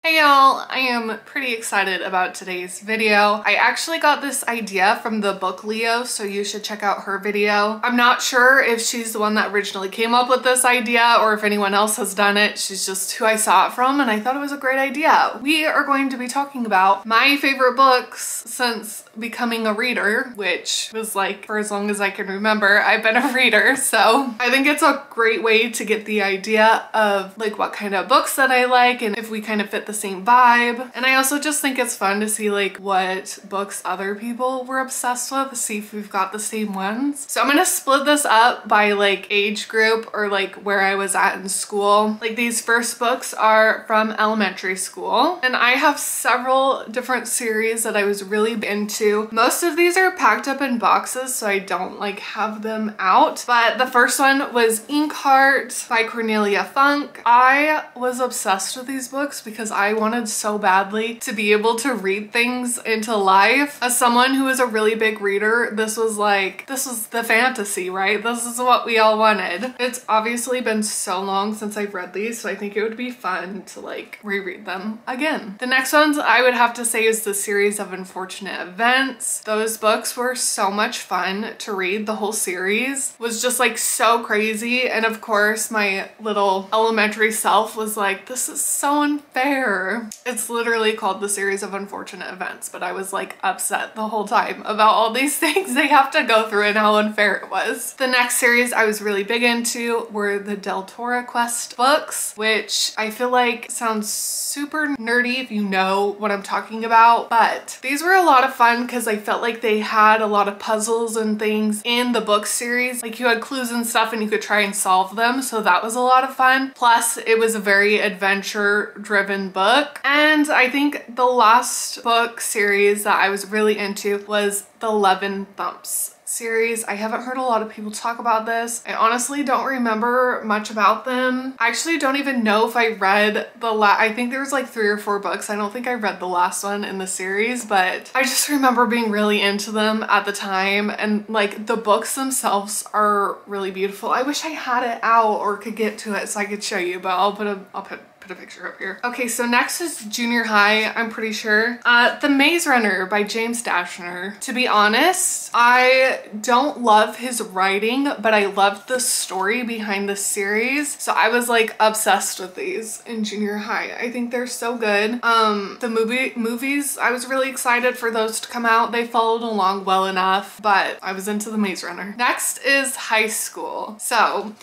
Hey y'all, I am pretty excited about today's video. I actually got this idea from the book Leo, so you should check out her video. I'm not sure if she's the one that originally came up with this idea or if anyone else has done it. She's just who I saw it from and I thought it was a great idea. We are going to be talking about my favorite books since becoming a reader, which was like for as long as I can remember, I've been a reader. So I think it's a great way to get the idea of like what kind of books that I like and if we kind of fit the same vibe. And I also just think it's fun to see like what books other people were obsessed with, see if we've got the same ones. So I'm gonna split this up by like age group or like where I was at in school. Like these first books are from elementary school and I have several different series that I was really into. Most of these are packed up in boxes so I don't like have them out, but the first one was Inkheart by Cornelia Funk. I was obsessed with these books because I wanted so badly to be able to read things into life. As someone who is a really big reader, this was the fantasy, right? This is what we all wanted. It's obviously been so long since I've read these, so I think it would be fun to like reread them again. The next ones I would have to say is the series of Unfortunate Events. Those books were so much fun to read. The whole series was just like so crazy, and of course my little elementary self was like, this is so unfair. It's literally called the series of Unfortunate Events, but I was like upset the whole time about all these things they have to go through and how unfair it was. The next series I was really big into were the Del Toro Quest books, which I feel like sounds super nerdy if you know what I'm talking about, but these were a lot of fun because I felt like they had a lot of puzzles and things in the book series. Like you had clues and stuff and you could try and solve them, so that was a lot of fun. Plus it was a very adventure driven book. And I think the last book series that I was really into was the 11 Thumps series. I haven't heard a lot of people talk about this. I honestly don't remember much about them. I actually don't even know if I read I think there was like 3 or 4 books. I don't think I read the last one in the series, but I just remember being really into them at the time, and like the books themselves are really beautiful. I wish I had it out or could get to it so I could show you, but I'll put a picture up here. Okay, so next is junior high, I'm pretty sure. The Maze Runner by James Dashner. To be honest, I don't love his writing, but I loved the story behind the series. So I was like obsessed with these in junior high. I think they're so good. The movies, I was really excited for those to come out. They followed along well enough, but I was into the Maze Runner. Next is high school. So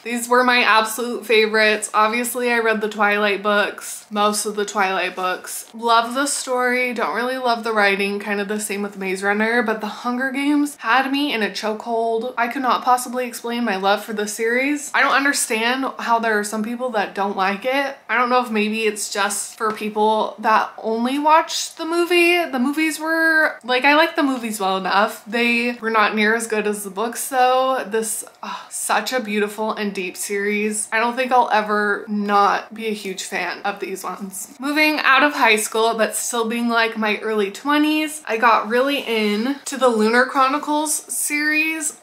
these were my absolute favorites. Obviously, I read the Twilight books, most of the Twilight books. Love the story, don't really love the writing, kind of the same with Maze Runner, but The Hunger Games had me in a chokehold. I could not possibly explain my love for the series. I don't understand how there are some people that don't like it. I don't know if maybe it's just for people that only watch the movie. The movies were, like, I like the movies well enough. They were not near as good as the books though. Such a beautiful and deep series. I don't think I'll ever not be a huge fan of these ones. Moving out of high school, but still being like my early 20s, I got really into the Lunar Chronicles series.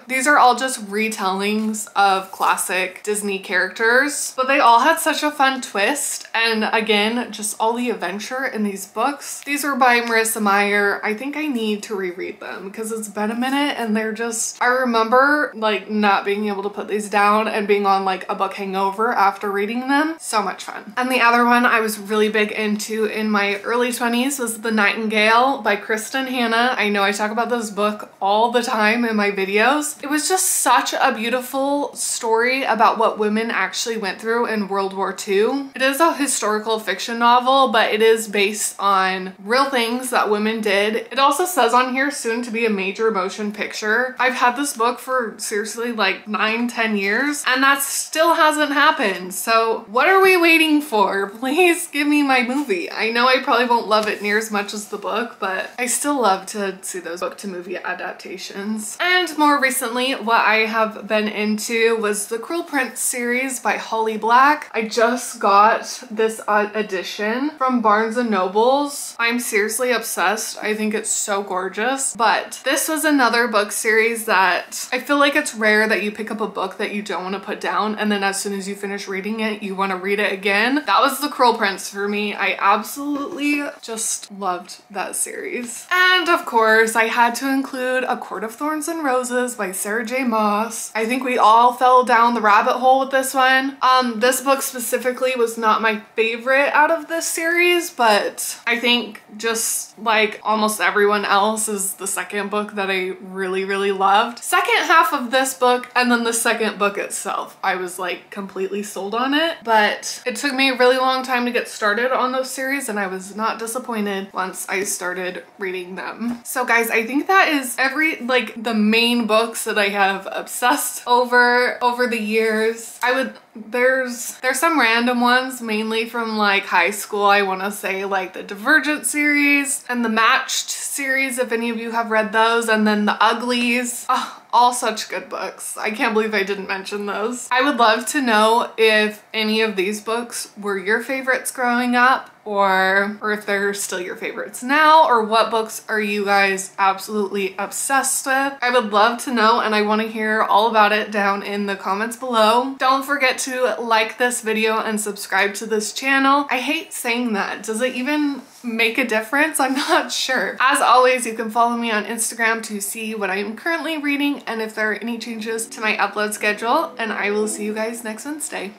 These are all just retellings of classic Disney characters, but they all had such a fun twist, and again, just all the adventure in these books. These were by Marissa Meyer. I think I need to reread them because it's been a minute and they're just, I remember like not being able to put these down and being on like a book hangover after reading them. So much fun. And the other one I was really big into in my early 20s was The Nightingale by Kristen Hanna. I know I talk about this book all the time in my videos. It was just such a beautiful story about what women actually went through in World War II. It is a historical fiction novel, but it is based on real things that women did. It also says on here soon to be a major motion picture. I've had this book for seriously like 9-10 years and that still hasn't happened. So what are we waiting for? Please give me my movie. I know I probably won't love it near as much as the book, but I still love to see those book to movie adaptations. And more recently, what I have been into was the Cruel Prince series by Holly Black. I just got this edition from Barnes & Noble's. I'm seriously obsessed. I think it's so gorgeous. But this was another book series that I feel like it's rare that you pick up a book that you don't want to put down and then as soon as you finish reading it, you want to read it again. That was the Cruel Prince for me. I absolutely just loved that series. And of course, I had to include A Court of Thorns and Roses by Sarah J. Maas. I think we all fell down the rabbit hole with this one. This book specifically was not my favorite out of this series, but I think just like almost everyone else is the second book that I really, really loved. Second half of this book and then the second book itself, I was like completely sold on it, but it took me a really long time to get started on those series and I was not disappointed once I started reading them. So guys, I think that is the main books that I have obsessed over the years. There's some random ones, mainly from like high school. I want to say like the Divergent series and the Matched series, if any of you have read those, and then the Uglies. Oh, all such good books. I can't believe I didn't mention those. I would love to know if any of these books were your favorites growing up, or if they're still your favorites now, or what books are you guys absolutely obsessed with. I would love to know and I want to hear all about it down in the comments below. Don't forget to like this video and subscribe to this channel. I hate saying that. Does it even make a difference? I'm not sure. As always, you can follow me on Instagram to see what I'm currently reading and if there are any changes to my upload schedule, and I will see you guys next Wednesday.